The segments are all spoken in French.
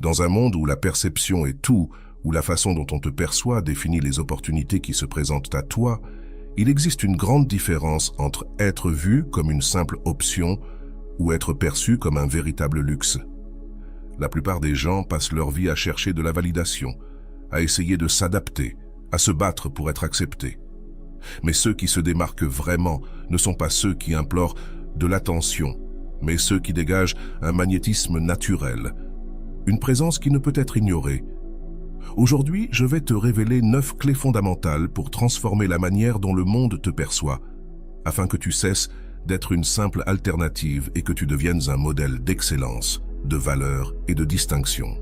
Dans un monde où la perception est tout, où la façon dont on te perçoit définit les opportunités qui se présentent à toi, il existe une grande différence entre être vu comme une simple option ou être perçu comme un véritable luxe. La plupart des gens passent leur vie à chercher de la validation, à essayer de s'adapter, à se battre pour être acceptés. Mais ceux qui se démarquent vraiment ne sont pas ceux qui implorent de l'attention, mais ceux qui dégagent un magnétisme naturel, une présence qui ne peut être ignorée. Aujourd'hui, je vais te révéler 9 clés fondamentales pour transformer la manière dont le monde te perçoit, afin que tu cesses d'être une simple alternative et que tu deviennes un modèle d'excellence, de valeur et de distinction.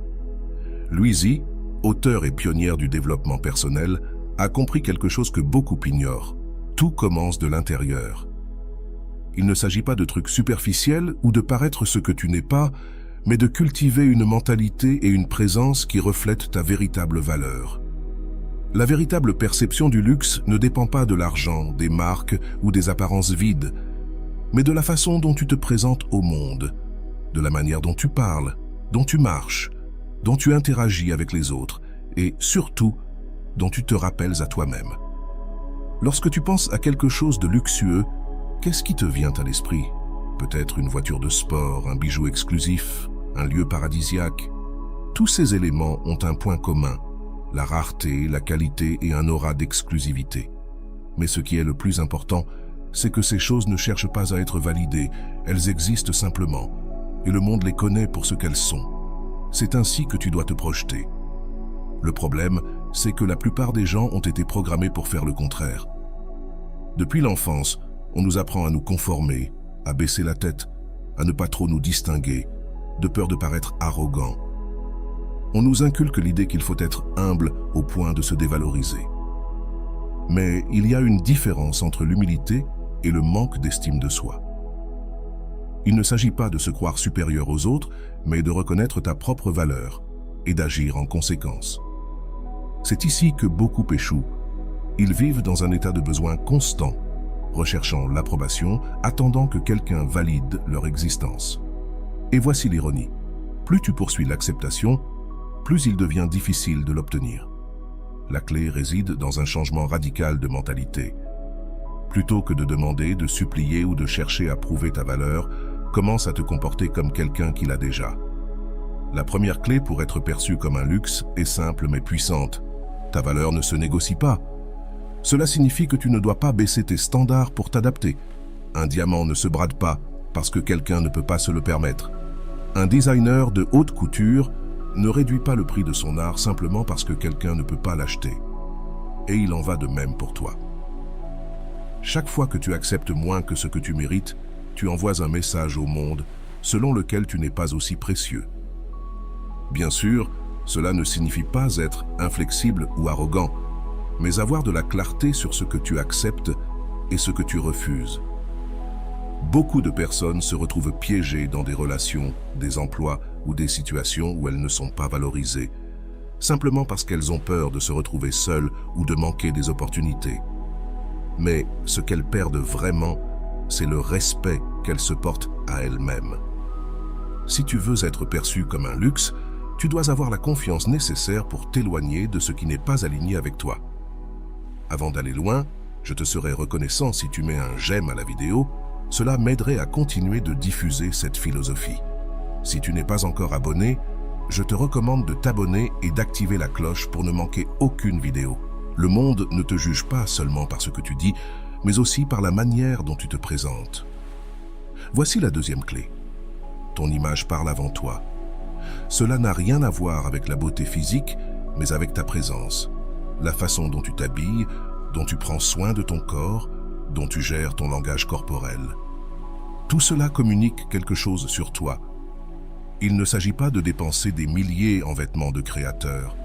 Louise, auteure et pionnière du développement personnel, a compris quelque chose que beaucoup ignorent. Tout commence de l'intérieur. Il ne s'agit pas de trucs superficiels ou de paraître ce que tu n'es pas, mais de cultiver une mentalité et une présence qui reflètent ta véritable valeur. La véritable perception du luxe ne dépend pas de l'argent, des marques ou des apparences vides, mais de la façon dont tu te présentes au monde, de la manière dont tu parles, dont tu marches, dont tu interagis avec les autres et, surtout, dont tu te rappelles à toi-même. Lorsque tu penses à quelque chose de luxueux, qu'est-ce qui te vient à l'esprit? Peut-être une voiture de sport, un bijou exclusif, un lieu paradisiaque. Tous ces éléments ont un point commun, la rareté, la qualité et un aura d'exclusivité. Mais ce qui est le plus important, c'est que ces choses ne cherchent pas à être validées, elles existent simplement, et le monde les connaît pour ce qu'elles sont. C'est ainsi que tu dois te projeter. Le problème, c'est que la plupart des gens ont été programmés pour faire le contraire. Depuis l'enfance, on nous apprend à nous conformer, à baisser la tête, à ne pas trop nous distinguer, de peur de paraître arrogant. On nous inculque l'idée qu'il faut être humble au point de se dévaloriser. Mais il y a une différence entre l'humilité et le manque d'estime de soi. Il ne s'agit pas de se croire supérieur aux autres, mais de reconnaître ta propre valeur et d'agir en conséquence. C'est ici que beaucoup échouent. Ils vivent dans un état de besoin constant, recherchant l'approbation, attendant que quelqu'un valide leur existence. Et voici l'ironie. Plus tu poursuis l'acceptation, plus il devient difficile de l'obtenir. La clé réside dans un changement radical de mentalité. Plutôt que de demander, de supplier ou de chercher à prouver ta valeur, commence à te comporter comme quelqu'un qui l'a déjà. La première clé pour être perçu comme un luxe est simple mais puissante. Ta valeur ne se négocie pas. Cela signifie que tu ne dois pas baisser tes standards pour t'adapter. Un diamant ne se brade pas parce que quelqu'un ne peut pas se le permettre. Un designer de haute couture ne réduit pas le prix de son art simplement parce que quelqu'un ne peut pas l'acheter. Et il en va de même pour toi. Chaque fois que tu acceptes moins que ce que tu mérites, tu envoies un message au monde selon lequel tu n'es pas aussi précieux. Bien sûr, cela ne signifie pas être inflexible ou arrogant, mais avoir de la clarté sur ce que tu acceptes et ce que tu refuses. Beaucoup de personnes se retrouvent piégées dans des relations, des emplois ou des situations où elles ne sont pas valorisées, simplement parce qu'elles ont peur de se retrouver seules ou de manquer des opportunités. Mais ce qu'elles perdent vraiment, c'est le respect qu'elles se portent à elles-mêmes. Si tu veux être perçu comme un luxe, tu dois avoir la confiance nécessaire pour t'éloigner de ce qui n'est pas aligné avec toi. Avant d'aller loin, je te serais reconnaissant si tu mets un j'aime à la vidéo, cela m'aiderait à continuer de diffuser cette philosophie. Si tu n'es pas encore abonné, je te recommande de t'abonner et d'activer la cloche pour ne manquer aucune vidéo. Le monde ne te juge pas seulement par ce que tu dis, mais aussi par la manière dont tu te présentes. Voici la deuxième clé. Ton image parle avant toi. Cela n'a rien à voir avec la beauté physique, mais avec ta présence, la façon dont tu t'habilles, dont tu prends soin de ton corps, dont tu gères ton langage corporel. Tout cela communique quelque chose sur toi. Il ne s'agit pas de dépenser des milliers en vêtements de créateurs,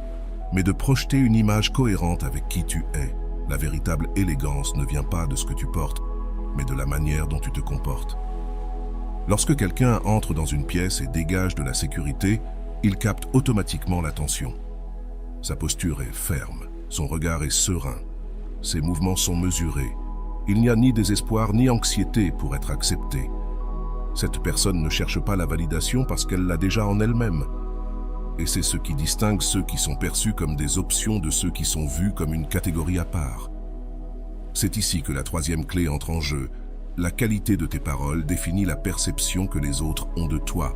mais de projeter une image cohérente avec qui tu es. La véritable élégance ne vient pas de ce que tu portes, mais de la manière dont tu te comportes. Lorsque quelqu'un entre dans une pièce et dégage de la sécurité, il capte automatiquement l'attention. Sa posture est ferme, son regard est serein, ses mouvements sont mesurés. Il n'y a ni désespoir ni anxiété pour être accepté. Cette personne ne cherche pas la validation parce qu'elle l'a déjà en elle-même. Et c'est ce qui distingue ceux qui sont perçus comme des options de ceux qui sont vus comme une catégorie à part. C'est ici que la troisième clé entre en jeu. La qualité de tes paroles définit la perception que les autres ont de toi.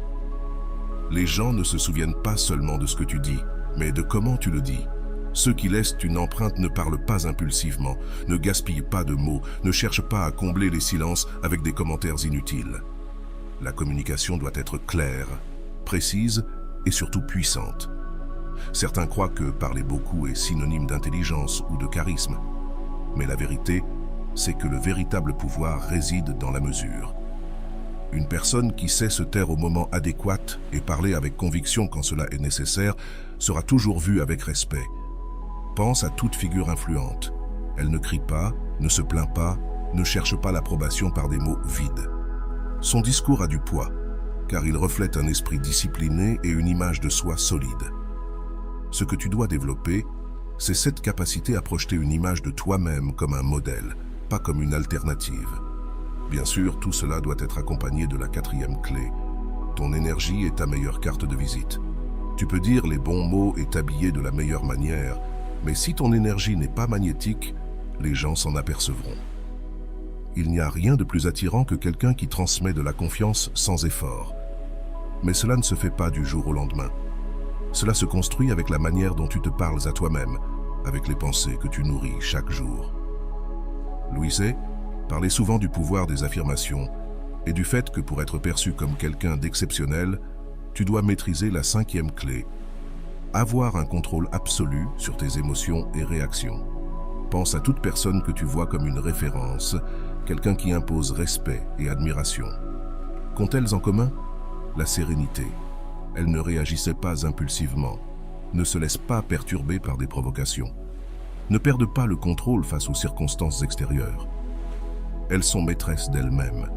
Les gens ne se souviennent pas seulement de ce que tu dis, mais de comment tu le dis. Ceux qui laissent une empreinte ne parlent pas impulsivement, ne gaspillent pas de mots, ne cherchent pas à combler les silences avec des commentaires inutiles. La communication doit être claire, précise et surtout puissante. Certains croient que parler beaucoup est synonyme d'intelligence ou de charisme. Mais la vérité, c'est que le véritable pouvoir réside dans la mesure. Une personne qui sait se taire au moment adéquat et parler avec conviction quand cela est nécessaire sera toujours vue avec respect. Pense à toute figure influente. Elle ne crie pas, ne se plaint pas, ne cherche pas l'approbation par des mots vides. Son discours a du poids, car il reflète un esprit discipliné et une image de soi solide. Ce que tu dois développer, c'est cette capacité à projeter une image de toi-même comme un modèle, pas comme une alternative. Bien sûr, tout cela doit être accompagné de la quatrième clé. Ton énergie est ta meilleure carte de visite. Tu peux dire les bons mots et t'habiller de la meilleure manière, mais si ton énergie n'est pas magnétique, les gens s'en apercevront. Il n'y a rien de plus attirant que quelqu'un qui transmet de la confiance sans effort. Mais cela ne se fait pas du jour au lendemain. Cela se construit avec la manière dont tu te parles à toi-même, avec les pensées que tu nourris chaque jour. Louis Hay parlait souvent du pouvoir des affirmations et du fait que pour être perçu comme quelqu'un d'exceptionnel, tu dois maîtriser la cinquième clé. Avoir un contrôle absolu sur tes émotions et réactions. Pense à toute personne que tu vois comme une référence, quelqu'un qui impose respect et admiration. Qu'ont-elles en commun? La sérénité. Elles ne réagissaient pas impulsivement, ne se laissent pas perturber par des provocations, ne perdent pas le contrôle face aux circonstances extérieures. Elles sont maîtresses d'elles-mêmes.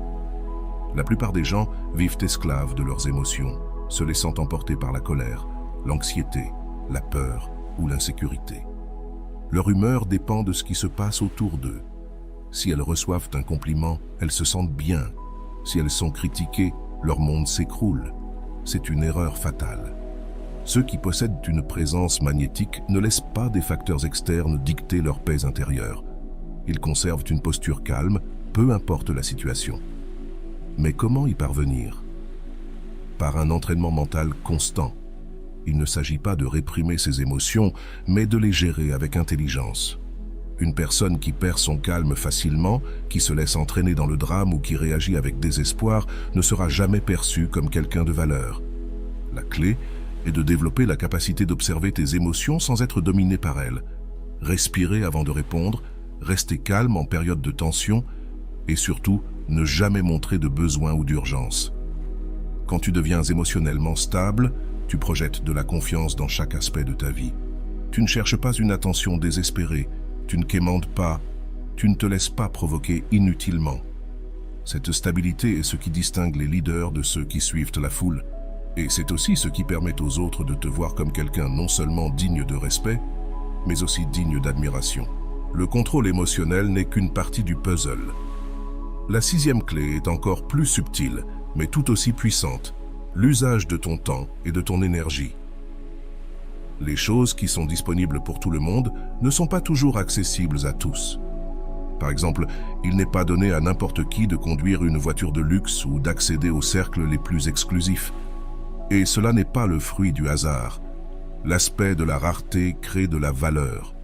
La plupart des gens vivent esclaves de leurs émotions, se laissant emporter par la colère, l'anxiété, la peur ou l'insécurité. Leur humeur dépend de ce qui se passe autour d'eux. Si elles reçoivent un compliment, elles se sentent bien. Si elles sont critiquées, leur monde s'écroule. C'est une erreur fatale. Ceux qui possèdent une présence magnétique ne laissent pas des facteurs externes dicter leur paix intérieure. Ils conservent une posture calme, peu importe la situation. Mais comment y parvenir? Par un entraînement mental constant. Il ne s'agit pas de réprimer ses émotions, mais de les gérer avec intelligence. Une personne qui perd son calme facilement, qui se laisse entraîner dans le drame ou qui réagit avec désespoir ne sera jamais perçue comme quelqu'un de valeur. La clé est de développer la capacité d'observer tes émotions sans être dominé par elles. Respirer avant de répondre, rester calme en période de tension et surtout ne jamais montrer de besoin ou d'urgence. Quand tu deviens émotionnellement stable, tu projettes de la confiance dans chaque aspect de ta vie. Tu ne cherches pas une attention désespérée, tu ne quémandes pas, tu ne te laisses pas provoquer inutilement. Cette stabilité est ce qui distingue les leaders de ceux qui suivent la foule. Et c'est aussi ce qui permet aux autres de te voir comme quelqu'un non seulement digne de respect, mais aussi digne d'admiration. Le contrôle émotionnel n'est qu'une partie du puzzle. La sixième clé est encore plus subtile, mais tout aussi puissante. L'usage de ton temps et de ton énergie. Les choses qui sont disponibles pour tout le monde ne sont pas toujours accessibles à tous. Par exemple, il n'est pas donné à n'importe qui de conduire une voiture de luxe ou d'accéder aux cercles les plus exclusifs. Et cela n'est pas le fruit du hasard. L'aspect de la rareté crée de la valeur.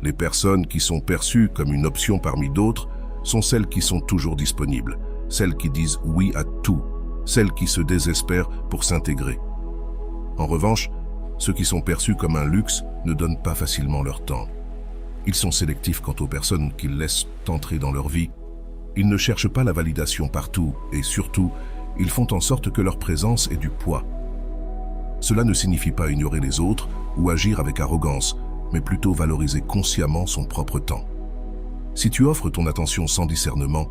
Les personnes qui sont perçues comme une option parmi d'autres sont celles qui sont toujours disponibles, celles qui disent oui à tout, celles qui se désespèrent pour s'intégrer. En revanche, ceux qui sont perçus comme un luxe ne donnent pas facilement leur temps. Ils sont sélectifs quant aux personnes qu'ils laissent entrer dans leur vie. Ils ne cherchent pas la validation partout et surtout, ils font en sorte que leur présence ait du poids. Cela ne signifie pas ignorer les autres ou agir avec arrogance, mais plutôt valoriser consciemment son propre temps. Si tu offres ton attention sans discernement,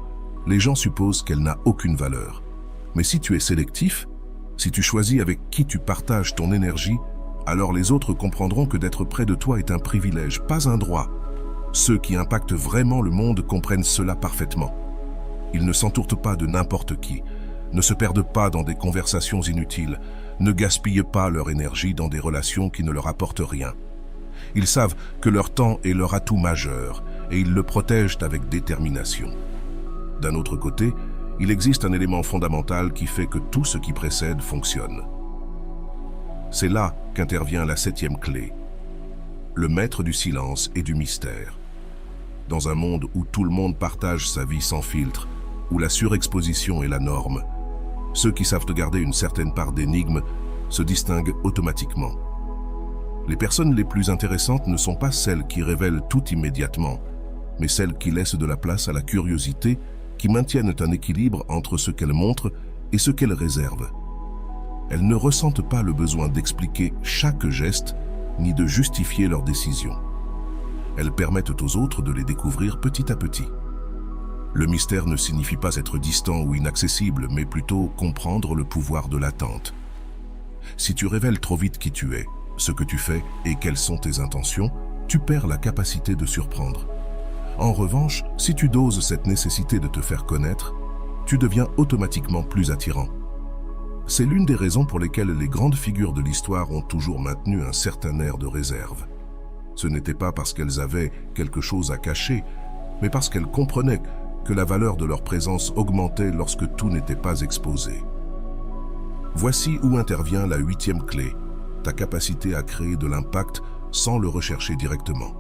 les gens supposent qu'elle n'a aucune valeur. Mais si tu es sélectif, si tu choisis avec qui tu partages ton énergie, alors les autres comprendront que d'être près de toi est un privilège, pas un droit. Ceux qui impactent vraiment le monde comprennent cela parfaitement. Ils ne s'entourent pas de n'importe qui, ne se perdent pas dans des conversations inutiles, ne gaspillent pas leur énergie dans des relations qui ne leur apportent rien. Ils savent que leur temps est leur atout majeur et ils le protègent avec détermination. D'un autre côté, il existe un élément fondamental qui fait que tout ce qui précède fonctionne. C'est là qu'intervient la 7e clé, le maître du silence et du mystère. Dans un monde où tout le monde partage sa vie sans filtre, où la surexposition est la norme, ceux qui savent garder une certaine part d'énigme se distinguent automatiquement. Les personnes les plus intéressantes ne sont pas celles qui révèlent tout immédiatement, mais celles qui laissent de la place à la curiosité, qui maintiennent un équilibre entre ce qu'elles montrent et ce qu'elles réservent. Elles ne ressentent pas le besoin d'expliquer chaque geste, ni de justifier leurs décisions. Elles permettent aux autres de les découvrir petit à petit. Le mystère ne signifie pas être distant ou inaccessible, mais plutôt comprendre le pouvoir de l'attente. Si tu révèles trop vite qui tu es, ce que tu fais et quelles sont tes intentions, tu perds la capacité de surprendre. En revanche, si tu doses cette nécessité de te faire connaître, tu deviens automatiquement plus attirant. C'est l'une des raisons pour lesquelles les grandes figures de l'histoire ont toujours maintenu un certain air de réserve. Ce n'était pas parce qu'elles avaient quelque chose à cacher, mais parce qu'elles comprenaient que la valeur de leur présence augmentait lorsque tout n'était pas exposé. Voici où intervient la 8e clé, ta capacité à créer de l'impact sans le rechercher directement.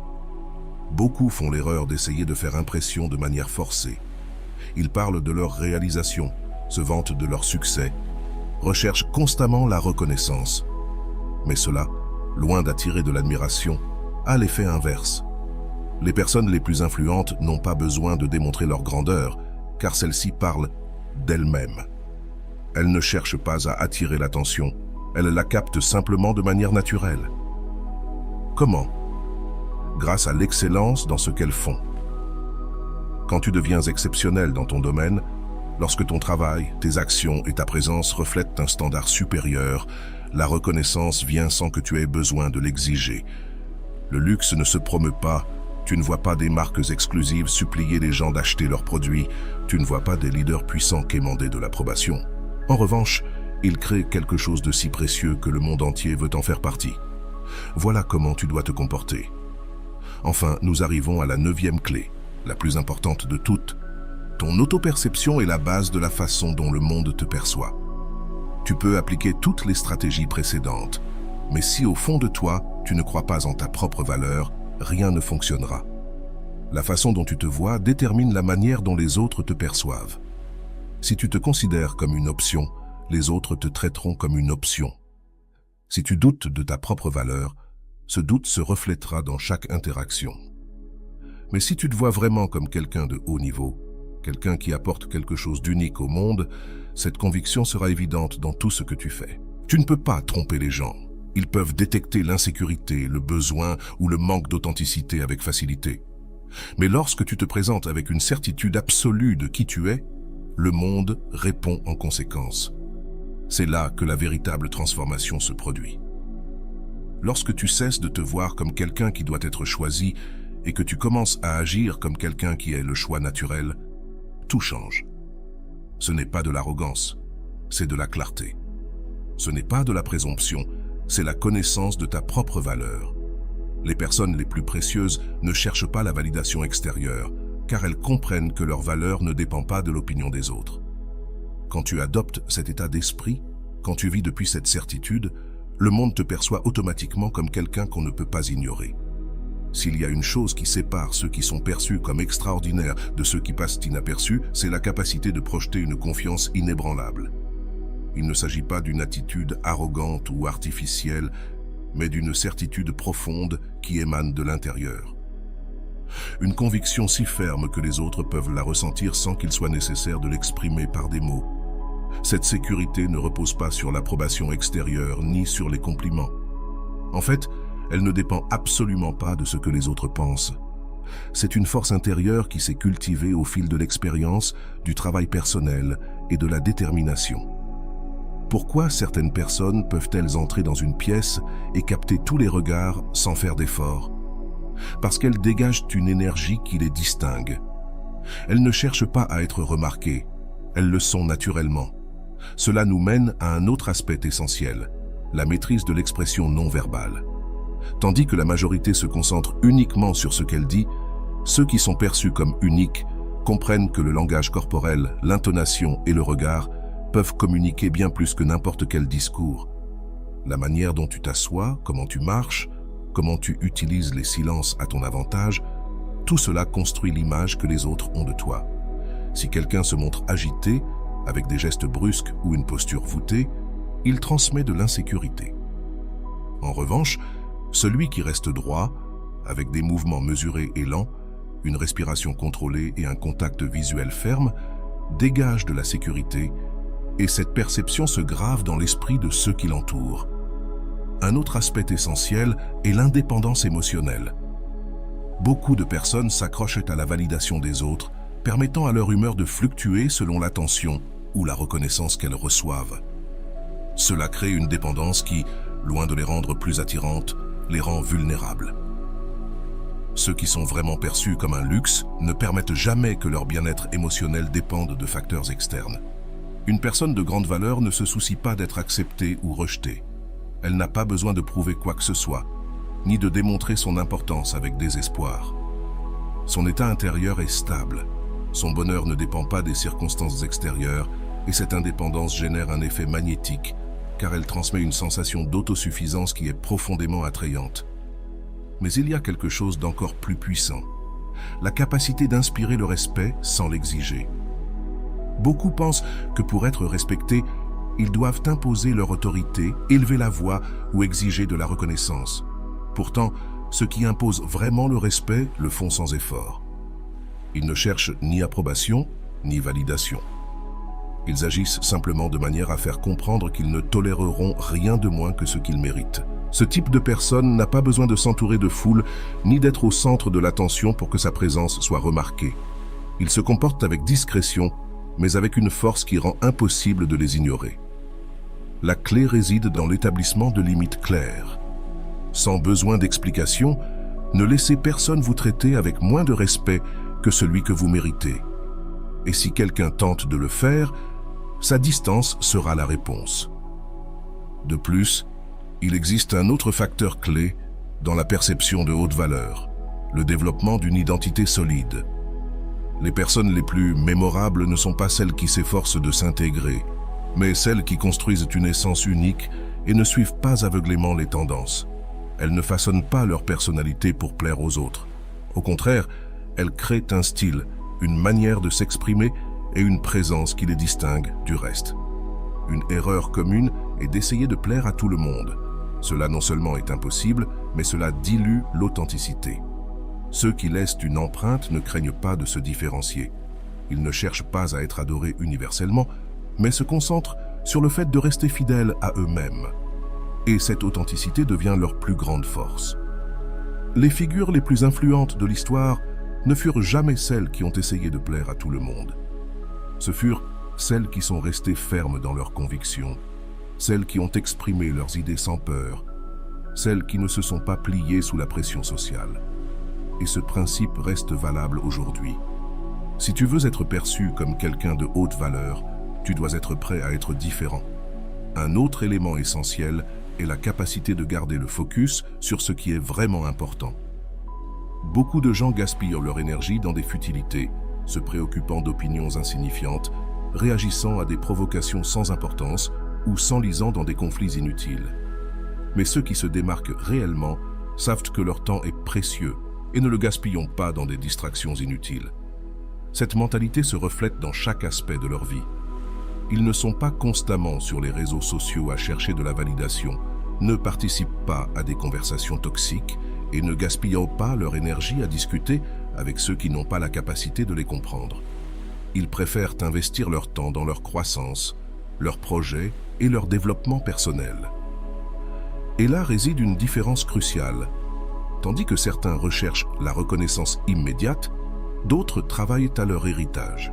Beaucoup font l'erreur d'essayer de faire impression de manière forcée. Ils parlent de leur réalisation, se vantent de leur succès, recherchent constamment la reconnaissance. Mais cela, loin d'attirer de l'admiration, a l'effet inverse. Les personnes les plus influentes n'ont pas besoin de démontrer leur grandeur, car celles-ci parlent d'elles-mêmes. Elles ne cherchent pas à attirer l'attention, elles la captent simplement de manière naturelle. Comment? Grâce à l'excellence dans ce qu'elles font. Quand tu deviens exceptionnel dans ton domaine, lorsque ton travail, tes actions et ta présence reflètent un standard supérieur, la reconnaissance vient sans que tu aies besoin de l'exiger. Le luxe ne se promeut pas, tu ne vois pas des marques exclusives supplier les gens d'acheter leurs produits, tu ne vois pas des leaders puissants quémander de l'approbation. En revanche, ils créent quelque chose de si précieux que le monde entier veut en faire partie. Voilà comment tu dois te comporter. Enfin, nous arrivons à la 9e clé, la plus importante de toutes. Ton autoperception est la base de la façon dont le monde te perçoit. Tu peux appliquer toutes les stratégies précédentes, mais si au fond de toi, tu ne crois pas en ta propre valeur, rien ne fonctionnera. La façon dont tu te vois détermine la manière dont les autres te perçoivent. Si tu te considères comme une option, les autres te traiteront comme une option. Si tu doutes de ta propre valeur, ce doute se reflètera dans chaque interaction. Mais si tu te vois vraiment comme quelqu'un de haut niveau, quelqu'un qui apporte quelque chose d'unique au monde, cette conviction sera évidente dans tout ce que tu fais. Tu ne peux pas tromper les gens. Ils peuvent détecter l'insécurité, le besoin ou le manque d'authenticité avec facilité. Mais lorsque tu te présentes avec une certitude absolue de qui tu es, le monde répond en conséquence. C'est là que la véritable transformation se produit. Lorsque tu cesses de te voir comme quelqu'un qui doit être choisi et que tu commences à agir comme quelqu'un qui est le choix naturel, tout change. Ce n'est pas de l'arrogance, c'est de la clarté. Ce n'est pas de la présomption, c'est la connaissance de ta propre valeur. Les personnes les plus précieuses ne cherchent pas la validation extérieure, car elles comprennent que leur valeur ne dépend pas de l'opinion des autres. Quand tu adoptes cet état d'esprit, quand tu vis depuis cette certitude, le monde te perçoit automatiquement comme quelqu'un qu'on ne peut pas ignorer. S'il y a une chose qui sépare ceux qui sont perçus comme extraordinaires de ceux qui passent inaperçus, c'est la capacité de projeter une confiance inébranlable. Il ne s'agit pas d'une attitude arrogante ou artificielle, mais d'une certitude profonde qui émane de l'intérieur. Une conviction si ferme que les autres peuvent la ressentir sans qu'il soit nécessaire de l'exprimer par des mots. Cette sécurité ne repose pas sur l'approbation extérieure ni sur les compliments. En fait, elle ne dépend absolument pas de ce que les autres pensent. C'est une force intérieure qui s'est cultivée au fil de l'expérience, du travail personnel et de la détermination. Pourquoi certaines personnes peuvent-elles entrer dans une pièce et capter tous les regards sans faire d'effort? Parce qu'elles dégagent une énergie qui les distingue. Elles ne cherchent pas à être remarquées, elles le sont naturellement. Cela nous mène à un autre aspect essentiel, la maîtrise de l'expression non verbale. Tandis que la majorité se concentre uniquement sur ce qu'elle dit, ceux qui sont perçus comme uniques comprennent que le langage corporel, l'intonation et le regard peuvent communiquer bien plus que n'importe quel discours. La manière dont tu t'assois, comment tu marches, comment tu utilises les silences à ton avantage, tout cela construit l'image que les autres ont de toi. Si quelqu'un se montre agité, avec des gestes brusques ou une posture voûtée, il transmet de l'insécurité. En revanche, celui qui reste droit, avec des mouvements mesurés et lents, une respiration contrôlée et un contact visuel ferme, dégage de la sécurité, et cette perception se grave dans l'esprit de ceux qui l'entourent. Un autre aspect essentiel est l'indépendance émotionnelle. Beaucoup de personnes s'accrochent à la validation des autres, permettant à leur humeur de fluctuer selon l'attention ou la reconnaissance qu'elles reçoivent. Cela crée une dépendance qui, loin de les rendre plus attirantes, les rend vulnérables. Ceux qui sont vraiment perçus comme un luxe ne permettent jamais que leur bien-être émotionnel dépende de facteurs externes. Une personne de grande valeur ne se soucie pas d'être acceptée ou rejetée. Elle n'a pas besoin de prouver quoi que ce soit, ni de démontrer son importance avec désespoir. Son état intérieur est stable. Son bonheur ne dépend pas des circonstances extérieures et cette indépendance génère un effet magnétique car elle transmet une sensation d'autosuffisance qui est profondément attrayante. Mais il y a quelque chose d'encore plus puissant, la capacité d'inspirer le respect sans l'exiger. Beaucoup pensent que pour être respectés, ils doivent imposer leur autorité, élever la voix ou exiger de la reconnaissance. Pourtant, ceux qui imposent vraiment le respect le font sans effort. Ils ne cherchent ni approbation, ni validation. Ils agissent simplement de manière à faire comprendre qu'ils ne toléreront rien de moins que ce qu'ils méritent. Ce type de personne n'a pas besoin de s'entourer de foule, ni d'être au centre de l'attention pour que sa présence soit remarquée. Ils se comportent avec discrétion, mais avec une force qui rend impossible de les ignorer. La clé réside dans l'établissement de limites claires. Sans besoin d'explication, ne laissez personne vous traiter avec moins de respect que celui que vous méritez. Et si quelqu'un tente de le faire, sa distance sera la réponse. De plus, il existe un autre facteur clé dans la perception de haute valeur, le développement d'une identité solide. Les personnes les plus mémorables ne sont pas celles qui s'efforcent de s'intégrer, mais celles qui construisent une essence unique et ne suivent pas aveuglément les tendances. Elles ne façonnent pas leur personnalité pour plaire aux autres. Au contraire, elles créent un style, une manière de s'exprimer et une présence qui les distingue du reste. Une erreur commune est d'essayer de plaire à tout le monde. Cela non seulement est impossible, mais cela dilue l'authenticité. Ceux qui laissent une empreinte ne craignent pas de se différencier. Ils ne cherchent pas à être adorés universellement, mais se concentrent sur le fait de rester fidèles à eux-mêmes. Et cette authenticité devient leur plus grande force. Les figures les plus influentes de l'histoire ne furent jamais celles qui ont essayé de plaire à tout le monde. Ce furent celles qui sont restées fermes dans leurs convictions, celles qui ont exprimé leurs idées sans peur, celles qui ne se sont pas pliées sous la pression sociale. Et ce principe reste valable aujourd'hui. Si tu veux être perçu comme quelqu'un de haute valeur, tu dois être prêt à être différent. Un autre élément essentiel est la capacité de garder le focus sur ce qui est vraiment important. Beaucoup de gens gaspillent leur énergie dans des futilités, se préoccupant d'opinions insignifiantes, réagissant à des provocations sans importance ou s'enlisant dans des conflits inutiles. Mais ceux qui se démarquent réellement savent que leur temps est précieux et ne le gaspillons pas dans des distractions inutiles. Cette mentalité se reflète dans chaque aspect de leur vie. Ils ne sont pas constamment sur les réseaux sociaux à chercher de la validation, ne participent pas à des conversations toxiques et ne gaspillent pas leur énergie à discuter avec ceux qui n'ont pas la capacité de les comprendre. Ils préfèrent investir leur temps dans leur croissance, leurs projets et leur développement personnel. Et là réside une différence cruciale. Tandis que certains recherchent la reconnaissance immédiate, d'autres travaillent à leur héritage.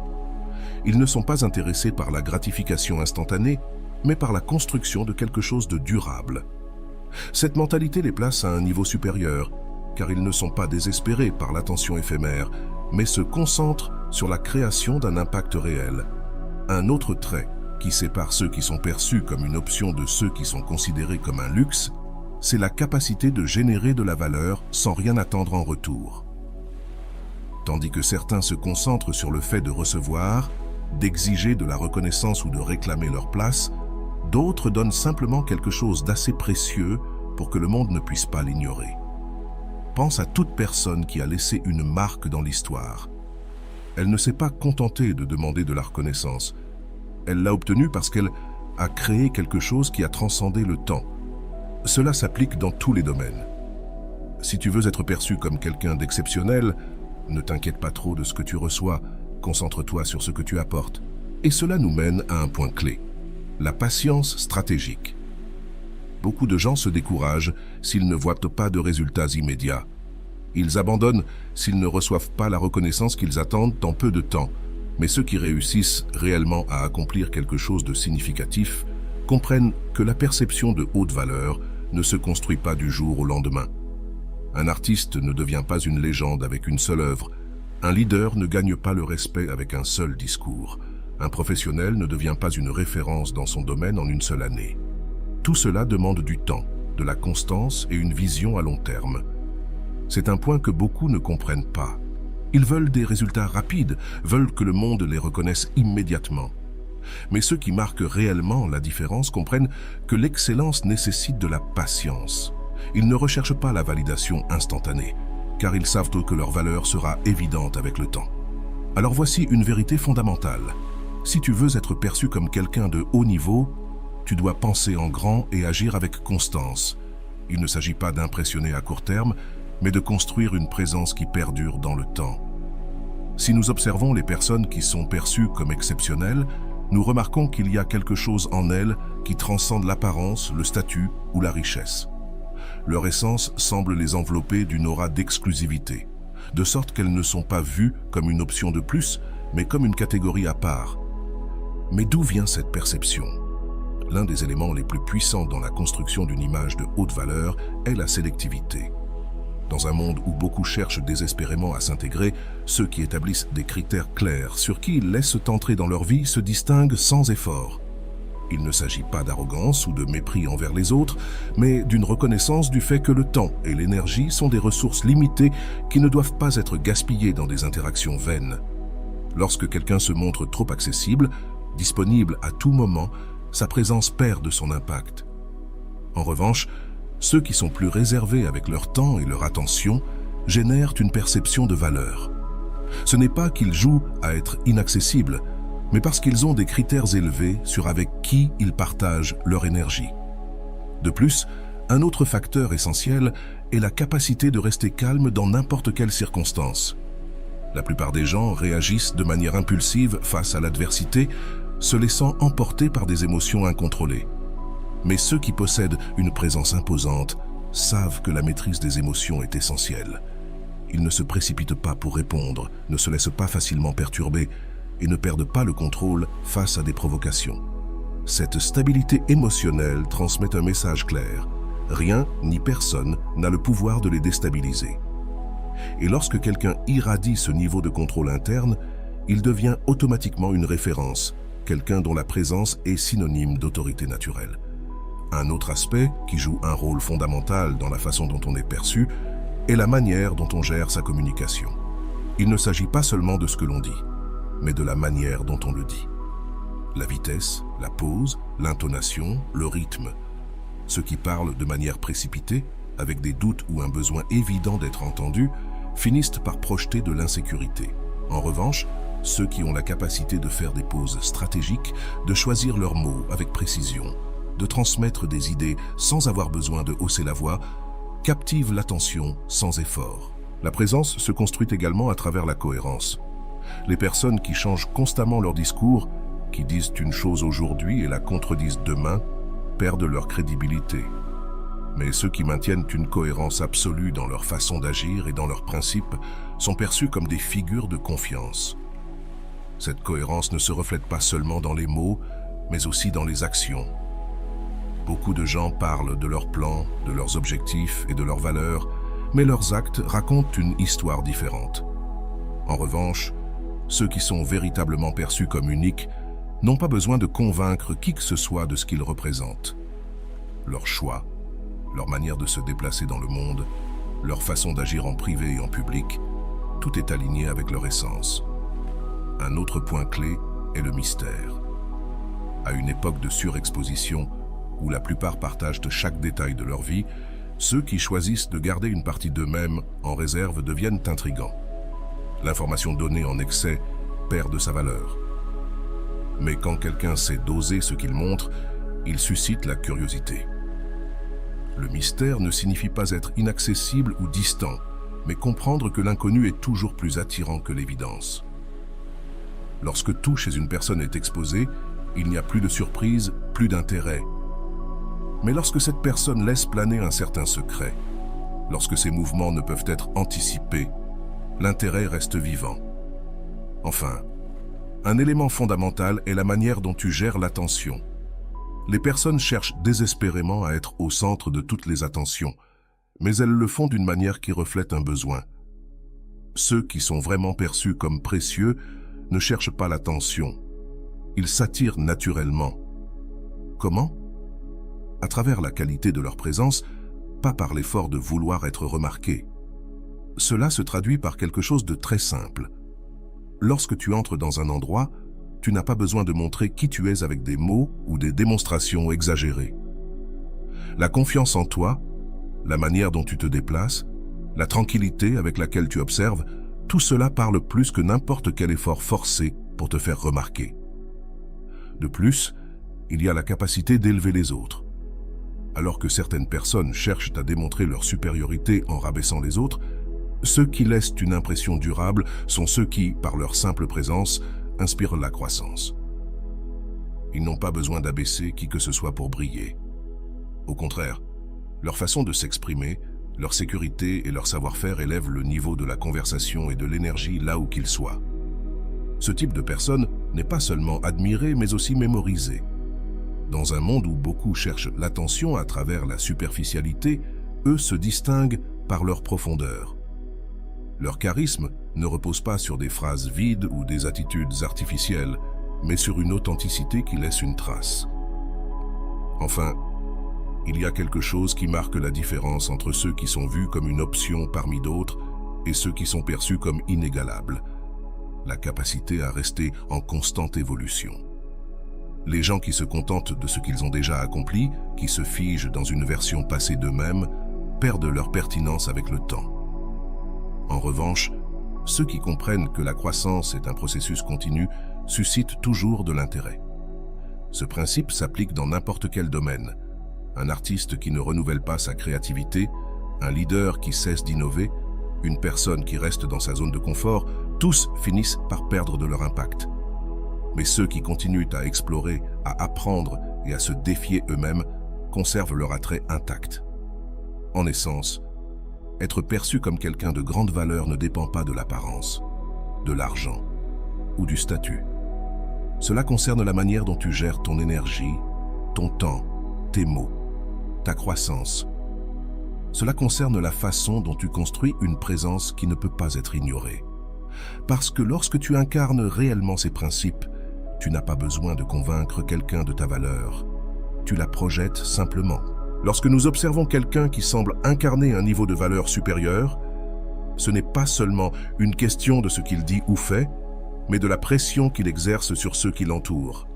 Ils ne sont pas intéressés par la gratification instantanée, mais par la construction de quelque chose de durable. Cette mentalité les place à un niveau supérieur, car ils ne sont pas désespérés par l'attention éphémère, mais se concentrent sur la création d'un impact réel. Un autre trait qui sépare ceux qui sont perçus comme une option de ceux qui sont considérés comme un luxe, c'est la capacité de générer de la valeur sans rien attendre en retour. Tandis que certains se concentrent sur le fait de recevoir, d'exiger de la reconnaissance ou de réclamer leur place, d'autres donnent simplement quelque chose d'assez précieux pour que le monde ne puisse pas l'ignorer. Pense à toute personne qui a laissé une marque dans l'histoire. Elle ne s'est pas contentée de demander de la reconnaissance. Elle l'a obtenue parce qu'elle a créé quelque chose qui a transcendé le temps. Cela s'applique dans tous les domaines. Si tu veux être perçu comme quelqu'un d'exceptionnel, ne t'inquiète pas trop de ce que tu reçois, concentre-toi sur ce que tu apportes. Et cela nous mène à un point clé, la patience stratégique. Beaucoup de gens se découragent s'ils ne voient pas de résultats immédiats. Ils abandonnent s'ils ne reçoivent pas la reconnaissance qu'ils attendent en peu de temps. Mais ceux qui réussissent réellement à accomplir quelque chose de significatif comprennent que la perception de haute valeur ne se construit pas du jour au lendemain. Un artiste ne devient pas une légende avec une seule œuvre. Un leader ne gagne pas le respect avec un seul discours. Un professionnel ne devient pas une référence dans son domaine en une seule année. Tout cela demande du temps, de la constance et une vision à long terme. C'est un point que beaucoup ne comprennent pas. Ils veulent des résultats rapides, veulent que le monde les reconnaisse immédiatement. Mais ceux qui marquent réellement la différence comprennent que l'excellence nécessite de la patience. Ils ne recherchent pas la validation instantanée, car ils savent que leur valeur sera évidente avec le temps. Alors voici une vérité fondamentale. Si tu veux être perçu comme quelqu'un de haut niveau, tu dois penser en grand et agir avec constance. Il ne s'agit pas d'impressionner à court terme, mais de construire une présence qui perdure dans le temps. Si nous observons les personnes qui sont perçues comme exceptionnelles, nous remarquons qu'il y a quelque chose en elles qui transcende l'apparence, le statut ou la richesse. Leur essence semble les envelopper d'une aura d'exclusivité, de sorte qu'elles ne sont pas vues comme une option de plus, mais comme une catégorie à part. Mais d'où vient cette perception ? L'un des éléments les plus puissants dans la construction d'une image de haute valeur est la sélectivité. Dans un monde où beaucoup cherchent désespérément à s'intégrer, ceux qui établissent des critères clairs sur qui ils laissent entrer dans leur vie se distinguent sans effort. Il ne s'agit pas d'arrogance ou de mépris envers les autres, mais d'une reconnaissance du fait que le temps et l'énergie sont des ressources limitées qui ne doivent pas être gaspillées dans des interactions vaines. Lorsque quelqu'un se montre trop accessible, disponible à tout moment, sa présence perd de son impact. En revanche, ceux qui sont plus réservés avec leur temps et leur attention génèrent une perception de valeur. Ce n'est pas qu'ils jouent à être inaccessibles, mais parce qu'ils ont des critères élevés sur avec qui ils partagent leur énergie. De plus, un autre facteur essentiel est la capacité de rester calme dans n'importe quelle circonstance. La plupart des gens réagissent de manière impulsive face à l'adversité, se laissant emporter par des émotions incontrôlées. Mais ceux qui possèdent une présence imposante savent que la maîtrise des émotions est essentielle. Ils ne se précipitent pas pour répondre, ne se laissent pas facilement perturber et ne perdent pas le contrôle face à des provocations. Cette stabilité émotionnelle transmet un message clair. Rien ni personne n'a le pouvoir de les déstabiliser. Et lorsque quelqu'un irradie ce niveau de contrôle interne, il devient automatiquement une référence, quelqu'un dont la présence est synonyme d'autorité naturelle. Un autre aspect qui joue un rôle fondamental dans la façon dont on est perçu est la manière dont on gère sa communication. Il ne s'agit pas seulement de ce que l'on dit, mais de la manière dont on le dit. La vitesse, la pause, l'intonation, le rythme. Ceux qui parlent de manière précipitée, avec des doutes ou un besoin évident d'être entendus, finissent par projeter de l'insécurité. En revanche, ceux qui ont la capacité de faire des pauses stratégiques, de choisir leurs mots avec précision, de transmettre des idées sans avoir besoin de hausser la voix, captivent l'attention sans effort. La présence se construit également à travers la cohérence. Les personnes qui changent constamment leur discours, qui disent une chose aujourd'hui et la contredisent demain, perdent leur crédibilité. Mais ceux qui maintiennent une cohérence absolue dans leur façon d'agir et dans leurs principes sont perçus comme des figures de confiance. Cette cohérence ne se reflète pas seulement dans les mots, mais aussi dans les actions. Beaucoup de gens parlent de leurs plans, de leurs objectifs et de leurs valeurs, mais leurs actes racontent une histoire différente. En revanche, ceux qui sont véritablement perçus comme uniques n'ont pas besoin de convaincre qui que ce soit de ce qu'ils représentent. Leur choix, leur manière de se déplacer dans le monde, leur façon d'agir en privé et en public, tout est aligné avec leur essence. Un autre point clé est le mystère. À une époque de surexposition, où la plupart partagent chaque détail de leur vie, ceux qui choisissent de garder une partie d'eux-mêmes en réserve deviennent intrigants. L'information donnée en excès perd de sa valeur. Mais quand quelqu'un sait doser ce qu'il montre, il suscite la curiosité. Le mystère ne signifie pas être inaccessible ou distant, mais comprendre que l'inconnu est toujours plus attirant que l'évidence. Lorsque tout chez une personne est exposé, il n'y a plus de surprise, plus d'intérêt. Mais lorsque cette personne laisse planer un certain secret, lorsque ses mouvements ne peuvent être anticipés, l'intérêt reste vivant. Enfin, un élément fondamental est la manière dont tu gères l'attention. Les personnes cherchent désespérément à être au centre de toutes les attentions, mais elles le font d'une manière qui reflète un besoin. Ceux qui sont vraiment perçus comme précieux ne cherchent pas l'attention. Ils s'attirent naturellement. Comment ? À travers la qualité de leur présence, pas par l'effort de vouloir être remarqué. Cela se traduit par quelque chose de très simple. Lorsque tu entres dans un endroit, tu n'as pas besoin de montrer qui tu es avec des mots ou des démonstrations exagérées. La confiance en toi, la manière dont tu te déplaces, la tranquillité avec laquelle tu observes, tout cela parle plus que n'importe quel effort forcé pour te faire remarquer. De plus, il y a la capacité d'élever les autres. Alors que certaines personnes cherchent à démontrer leur supériorité en rabaissant les autres, ceux qui laissent une impression durable sont ceux qui, par leur simple présence, inspirent la croissance. Ils n'ont pas besoin d'abaisser qui que ce soit pour briller. Au contraire, leur façon de s'exprimer, leur sécurité et leur savoir-faire élèvent le niveau de la conversation et de l'énergie là où qu'ils soient. Ce type de personne n'est pas seulement admiré, mais aussi mémorisé. Dans un monde où beaucoup cherchent l'attention à travers la superficialité, eux se distinguent par leur profondeur. Leur charisme ne repose pas sur des phrases vides ou des attitudes artificielles, mais sur une authenticité qui laisse une trace. Enfin, il y a quelque chose qui marque la différence entre ceux qui sont vus comme une option parmi d'autres et ceux qui sont perçus comme inégalables. La capacité à rester en constante évolution. Les gens qui se contentent de ce qu'ils ont déjà accompli, qui se figent dans une version passée d'eux-mêmes, perdent leur pertinence avec le temps. En revanche, ceux qui comprennent que la croissance est un processus continu suscitent toujours de l'intérêt. Ce principe s'applique dans n'importe quel domaine. Un artiste qui ne renouvelle pas sa créativité, un leader qui cesse d'innover, une personne qui reste dans sa zone de confort, tous finissent par perdre de leur impact. Mais ceux qui continuent à explorer, à apprendre et à se défier eux-mêmes conservent leur attrait intact. En essence, être perçu comme quelqu'un de grande valeur ne dépend pas de l'apparence, de l'argent ou du statut. Cela concerne la manière dont tu gères ton énergie, ton temps, tes mots, ta croissance. Cela concerne la façon dont tu construis une présence qui ne peut pas être ignorée. Parce que lorsque tu incarnes réellement ces principes, tu n'as pas besoin de convaincre quelqu'un de ta valeur. Tu la projettes simplement. Lorsque nous observons quelqu'un qui semble incarner un niveau de valeur supérieur, ce n'est pas seulement une question de ce qu'il dit ou fait, mais de la pression qu'il exerce sur ceux qui l'entourent.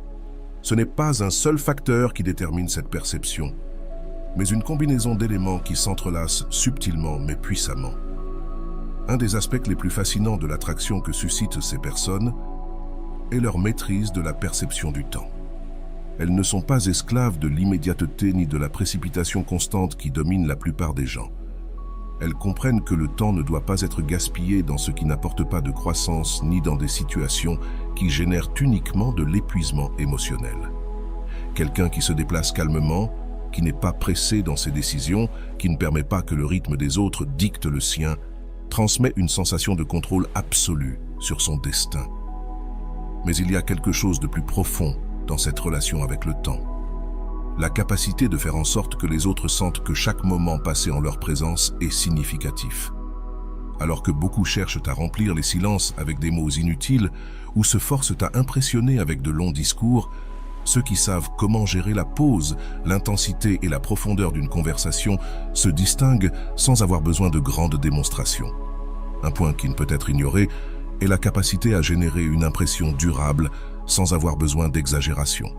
Ce n'est pas un seul facteur qui détermine cette perception, mais une combinaison d'éléments qui s'entrelacent subtilement mais puissamment. Un des aspects les plus fascinants de l'attraction que suscitent ces personnes est leur maîtrise de la perception du temps. Elles ne sont pas esclaves de l'immédiateté ni de la précipitation constante qui domine la plupart des gens. Elles comprennent que le temps ne doit pas être gaspillé dans ce qui n'apporte pas de croissance ni dans des situations qui génèrent uniquement de l'épuisement émotionnel. Quelqu'un qui se déplace calmement, qui n'est pas pressé dans ses décisions, qui ne permet pas que le rythme des autres dicte le sien, transmet une sensation de contrôle absolu sur son destin. Mais il y a quelque chose de plus profond dans cette relation avec le temps. La capacité de faire en sorte que les autres sentent que chaque moment passé en leur présence est significatif. alors que beaucoup cherchent à remplir les silences avec des mots inutiles ou se forcent à impressionner avec de longs discours, ceux qui savent comment gérer la pause, l'intensité et la profondeur d'une conversation se distinguent sans avoir besoin de grandes démonstrations. Un point qui ne peut être ignoré est la capacité à générer une impression durable sans avoir besoin d'exagération.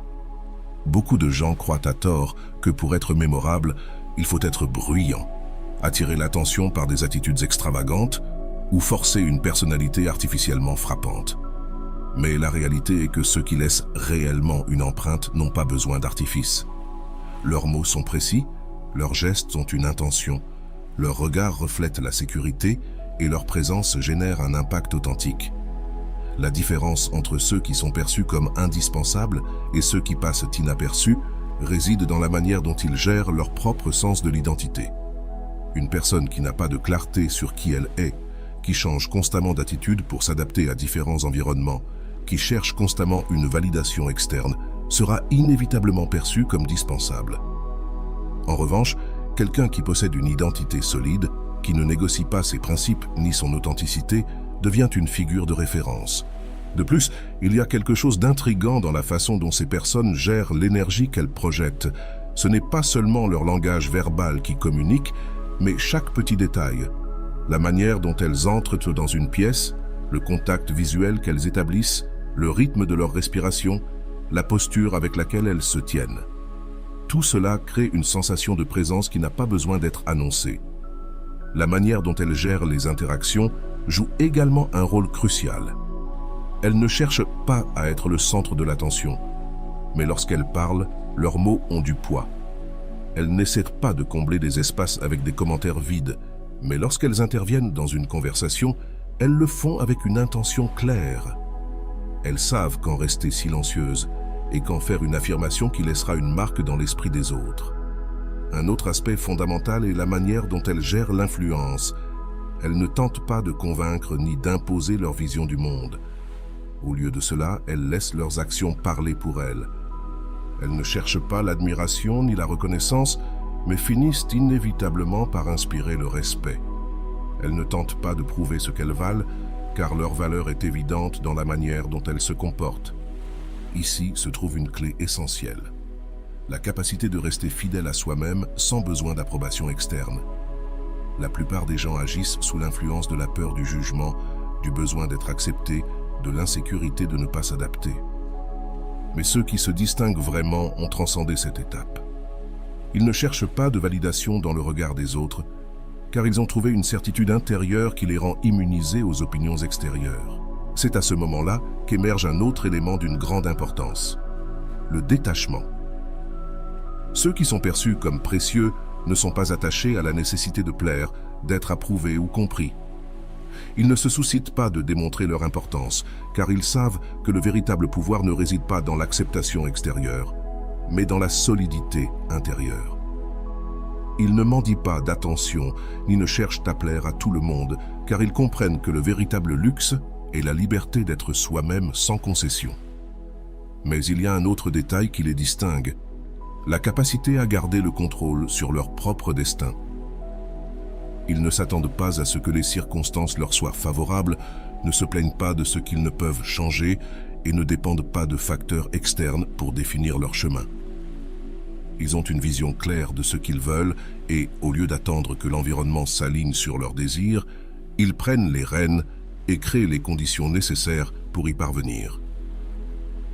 Beaucoup de gens croient à tort que pour être mémorable, il faut être bruyant, attirer l'attention par des attitudes extravagantes ou forcer une personnalité artificiellement frappante. Mais la réalité est que ceux qui laissent réellement une empreinte n'ont pas besoin d'artifice. Leurs mots sont précis, leurs gestes ont une intention, leur regard reflète la sécurité et leur présence génère un impact authentique. La différence entre ceux qui sont perçus comme indispensables et ceux qui passent inaperçus réside dans la manière dont ils gèrent leur propre sens de l'identité. Une personne qui n'a pas de clarté sur qui elle est, qui change constamment d'attitude pour s'adapter à différents environnements, qui cherche constamment une validation externe, sera inévitablement perçu comme dispensable. En revanche, quelqu'un qui possède une identité solide, qui ne négocie pas ses principes ni son authenticité, devient une figure de référence. De plus, il y a quelque chose d'intriguant dans la façon dont ces personnes gèrent l'énergie qu'elles projettent. Ce n'est pas seulement leur langage verbal qui communique, mais chaque petit détail. La manière dont elles entrent dans une pièce, le contact visuel qu'elles établissent, le rythme de leur respiration, la posture avec laquelle elles se tiennent. Tout cela crée une sensation de présence qui n'a pas besoin d'être annoncée. La manière dont elles gèrent les interactions joue également un rôle crucial. Elles ne cherchent pas à être le centre de l'attention, mais lorsqu'elles parlent, leurs mots ont du poids. Elles n'essaient pas de combler des espaces avec des commentaires vides, mais lorsqu'elles interviennent dans une conversation, elles le font avec une intention claire. Elles savent quand rester silencieuses et quand faire une affirmation qui laissera une marque dans l'esprit des autres. Un autre aspect fondamental est la manière dont elles gèrent l'influence. Elles ne tentent pas de convaincre ni d'imposer leur vision du monde. Au lieu de cela, elles laissent leurs actions parler pour elles. Elles ne cherchent pas l'admiration ni la reconnaissance, mais finissent inévitablement par inspirer le respect. Elles ne tentent pas de prouver ce qu'elles valent, car leur valeur est évidente dans la manière dont elles se comportent. Ici se trouve une clé essentielle. La capacité de rester fidèle à soi-même sans besoin d'approbation externe. La plupart des gens agissent sous l'influence de la peur du jugement, du besoin d'être accepté, de l'insécurité de ne pas s'adapter. Mais ceux qui se distinguent vraiment ont transcendé cette étape. Ils ne cherchent pas de validation dans le regard des autres, car ils ont trouvé une certitude intérieure qui les rend immunisés aux opinions extérieures. C'est à ce moment-là qu'émerge un autre élément d'une grande importance, le détachement. Ceux qui sont perçus comme précieux ne sont pas attachés à la nécessité de plaire, d'être approuvés ou compris. Ils ne se soucient pas de démontrer leur importance, car ils savent que le véritable pouvoir ne réside pas dans l'acceptation extérieure, mais dans la solidité intérieure. Ils ne mendient pas d'attention, ni ne cherchent à plaire à tout le monde, car ils comprennent que le véritable luxe est la liberté d'être soi-même sans concession. Mais il y a un autre détail qui les distingue, la capacité à garder le contrôle sur leur propre destin. Ils ne s'attendent pas à ce que les circonstances leur soient favorables, ne se plaignent pas de ce qu'ils ne peuvent changer et ne dépendent pas de facteurs externes pour définir leur chemin. Ils ont une vision claire de ce qu'ils veulent et, au lieu d'attendre que l'environnement s'aligne sur leurs désirs, ils prennent les rênes et créent les conditions nécessaires pour y parvenir.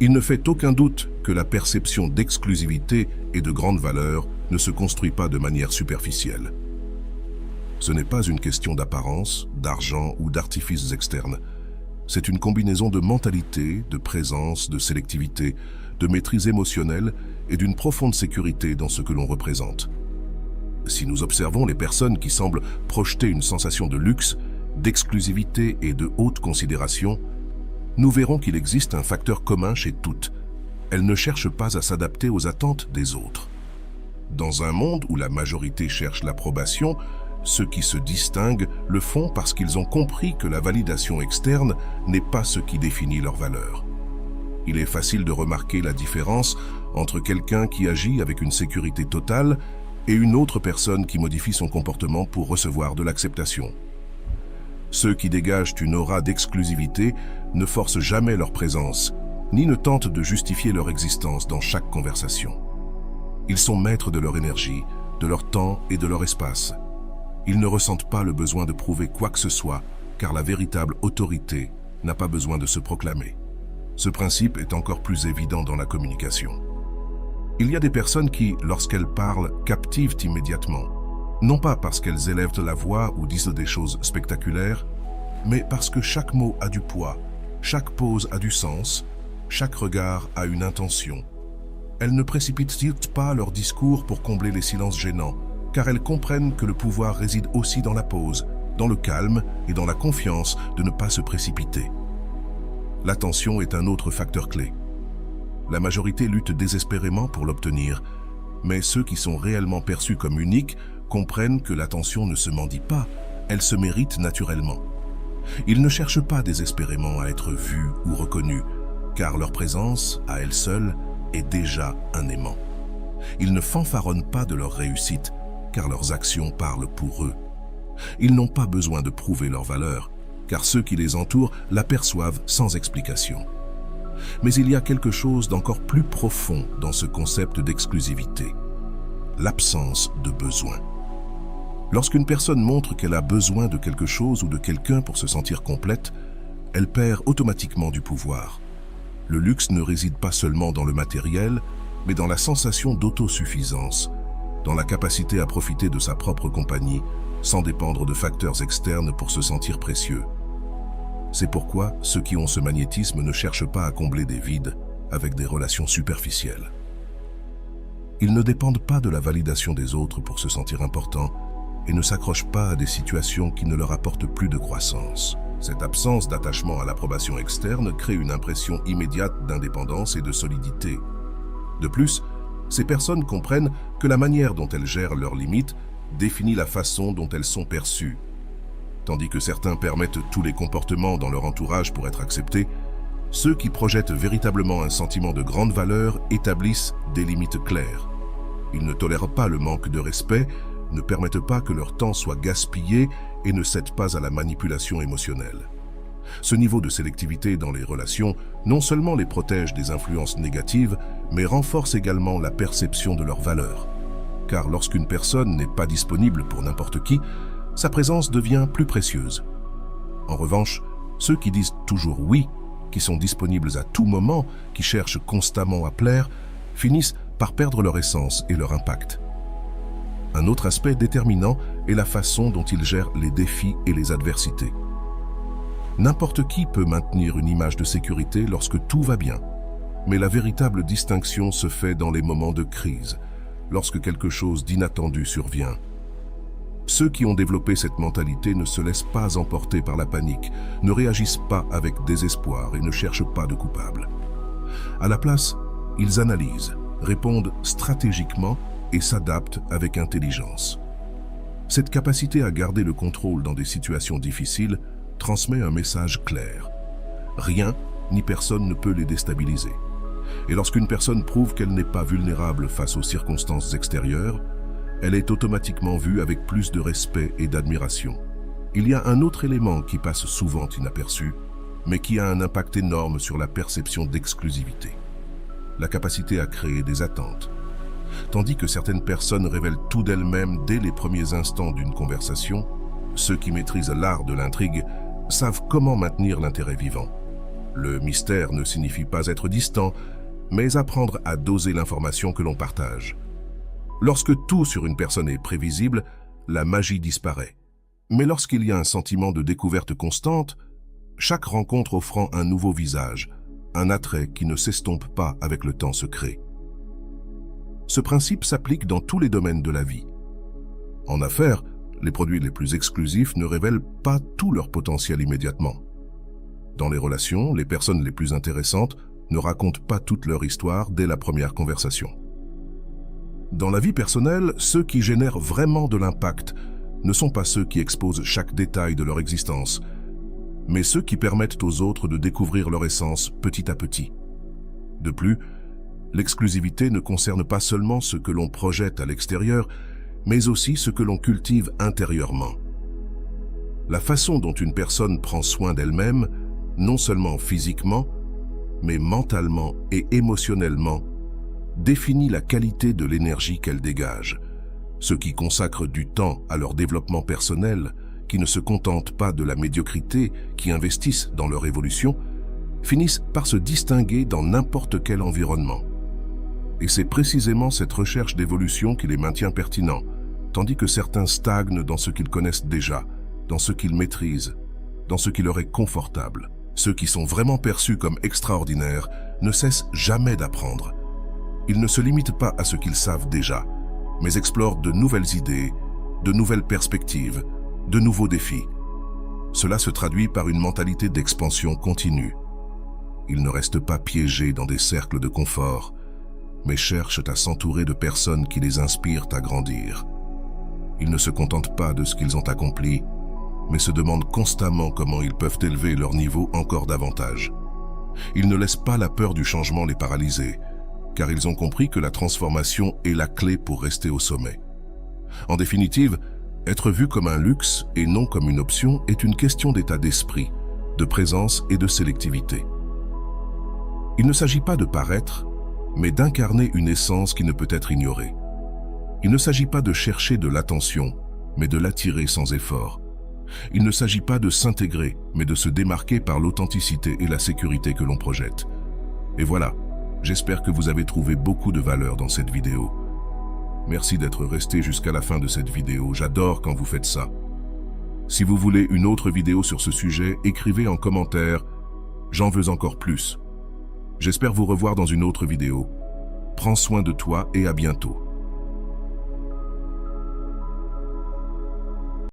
Il ne fait aucun doute que la perception d'exclusivité et de grande valeur ne se construit pas de manière superficielle. Ce n'est pas une question d'apparence, d'argent ou d'artifices externes. C'est une combinaison de mentalité, de présence, de sélectivité, de maîtrise émotionnelle et d'une profonde sécurité dans ce que l'on représente. Si nous observons les personnes qui semblent projeter une sensation de luxe, d'exclusivité et de haute considération, nous verrons qu'il existe un facteur commun chez toutes. Elles ne cherchent pas à s'adapter aux attentes des autres. Dans un monde où la majorité cherche l'approbation, ceux qui se distinguent le font parce qu'ils ont compris que la validation externe n'est pas ce qui définit leur valeur. Il est facile de remarquer la différence entre quelqu'un qui agit avec une sécurité totale et une autre personne qui modifie son comportement pour recevoir de l'acceptation. Ceux qui dégagent une aura d'exclusivité ne forcent jamais leur présence, ni ne tentent de justifier leur existence dans chaque conversation. Ils sont maîtres de leur énergie, de leur temps et de leur espace. Ils ne ressentent pas le besoin de prouver quoi que ce soit, car la véritable autorité n'a pas besoin de se proclamer. Ce principe est encore plus évident dans la communication. Il y a des personnes qui, lorsqu'elles parlent, captivent immédiatement. Non pas parce qu'elles élèvent la voix ou disent des choses spectaculaires, mais parce que chaque mot a du poids, chaque pose a du sens, chaque regard a une intention. Elles ne précipitent pas leur discours pour combler les silences gênants, car elles comprennent que le pouvoir réside aussi dans la pause, dans le calme et dans la confiance de ne pas se précipiter. L'attention est un autre facteur clé. La majorité lutte désespérément pour l'obtenir, mais ceux qui sont réellement perçus comme uniques comprennent que l'attention ne se mendie pas, elle se mérite naturellement. Ils ne cherchent pas désespérément à être vus ou reconnus, car leur présence, à elle seule, est déjà un aimant. Ils ne fanfaronnent pas de leur réussite, car leurs actions parlent pour eux. Ils n'ont pas besoin de prouver leur valeur, car ceux qui les entourent l'aperçoivent sans explication. Mais il y a quelque chose d'encore plus profond dans ce concept d'exclusivité: l'absence de besoin. Lorsqu'une personne montre qu'elle a besoin de quelque chose ou de quelqu'un pour se sentir complète, elle perd automatiquement du pouvoir. Le luxe ne réside pas seulement dans le matériel, mais dans la sensation d'autosuffisance, dans la capacité à profiter de sa propre compagnie, sans dépendre de facteurs externes pour se sentir précieux. C'est pourquoi ceux qui ont ce magnétisme ne cherchent pas à combler des vides avec des relations superficielles. Ils ne dépendent pas de la validation des autres pour se sentir importants et ne s'accrochent pas à des situations qui ne leur apportent plus de croissance. Cette absence d'attachement à l'approbation externe crée une impression immédiate d'indépendance et de solidité. De plus, ces personnes comprennent que la manière dont elles gèrent leurs limites définit la façon dont elles sont perçues. Tandis que certains permettent tous les comportements dans leur entourage pour être acceptés, ceux qui projettent véritablement un sentiment de grande valeur établissent des limites claires. Ils ne tolèrent pas le manque de respect, ne permettent pas que leur temps soit gaspillé et ne cèdent pas à la manipulation émotionnelle. Ce niveau de sélectivité dans les relations non seulement les protège des influences négatives, mais renforce également la perception de leur valeur. Car lorsqu'une personne n'est pas disponible pour n'importe qui, sa présence devient plus précieuse. En revanche, ceux qui disent toujours oui, qui sont disponibles à tout moment, qui cherchent constamment à plaire, finissent par perdre leur essence et leur impact. Un autre aspect déterminant est la façon dont ils gèrent les défis et les adversités. N'importe qui peut maintenir une image de sécurité lorsque tout va bien, mais la véritable distinction se fait dans les moments de crise, lorsque quelque chose d'inattendu survient. Ceux qui ont développé cette mentalité ne se laissent pas emporter par la panique, ne réagissent pas avec désespoir et ne cherchent pas de coupable. À la place, ils analysent, répondent stratégiquement et s'adaptent avec intelligence. Cette capacité à garder le contrôle dans des situations difficiles transmet un message clair. Rien ni personne ne peut les déstabiliser. Et lorsqu'une personne prouve qu'elle n'est pas vulnérable face aux circonstances extérieures, elle est automatiquement vue avec plus de respect et d'admiration. Il y a un autre élément qui passe souvent inaperçu, mais qui a un impact énorme sur la perception d'exclusivité: la capacité à créer des attentes. Tandis que certaines personnes révèlent tout d'elles-mêmes dès les premiers instants d'une conversation, ceux qui maîtrisent l'art de l'intrigue savent comment maintenir l'intérêt vivant. Le mystère ne signifie pas être distant, mais apprendre à doser l'information que l'on partage. Lorsque tout sur une personne est prévisible, la magie disparaît. Mais lorsqu'il y a un sentiment de découverte constante, chaque rencontre offrant un nouveau visage, un attrait qui ne s'estompe pas avec le temps se crée. Ce principe s'applique dans tous les domaines de la vie. En affaires, les produits les plus exclusifs ne révèlent pas tout leur potentiel immédiatement. Dans les relations, les personnes les plus intéressantes ne racontent pas toute leur histoire dès la première conversation. Dans la vie personnelle, ceux qui génèrent vraiment de l'impact ne sont pas ceux qui exposent chaque détail de leur existence, mais ceux qui permettent aux autres de découvrir leur essence petit à petit. De plus, l'exclusivité ne concerne pas seulement ce que l'on projette à l'extérieur, mais aussi ce que l'on cultive intérieurement. La façon dont une personne prend soin d'elle-même, non seulement physiquement, mais mentalement et émotionnellement, définit la qualité de l'énergie qu'elle dégage. Ceux qui consacrent du temps à leur développement personnel, qui ne se contentent pas de la médiocrité, qui investissent dans leur évolution, finissent par se distinguer dans n'importe quel environnement. Et c'est précisément cette recherche d'évolution qui les maintient pertinents, tandis que certains stagnent dans ce qu'ils connaissent déjà, dans ce qu'ils maîtrisent, dans ce qui leur est confortable. Ceux qui sont vraiment perçus comme extraordinaires ne cessent jamais d'apprendre. Ils ne se limitent pas à ce qu'ils savent déjà, mais explorent de nouvelles idées, de nouvelles perspectives, de nouveaux défis. Cela se traduit par une mentalité d'expansion continue. Ils ne restent pas piégés dans des cercles de confort, mais cherchent à s'entourer de personnes qui les inspirent à grandir. Ils ne se contentent pas de ce qu'ils ont accompli, mais se demandent constamment comment ils peuvent élever leur niveau encore davantage. Ils ne laissent pas la peur du changement les paralyser, car ils ont compris que la transformation est la clé pour rester au sommet. En définitive, être vu comme un luxe et non comme une option est une question d'état d'esprit, de présence et de sélectivité. Il ne s'agit pas de paraître, mais d'incarner une essence qui ne peut être ignorée. Il ne s'agit pas de chercher de l'attention, mais de l'attirer sans effort. Il ne s'agit pas de s'intégrer, mais de se démarquer par l'authenticité et la sécurité que l'on projette. Et voilà, j'espère que vous avez trouvé beaucoup de valeur dans cette vidéo. Merci d'être resté jusqu'à la fin de cette vidéo, j'adore quand vous faites ça. Si vous voulez une autre vidéo sur ce sujet, écrivez en commentaire « J'en veux encore plus ». J'espère vous revoir dans une autre vidéo. Prends soin de toi et à bientôt.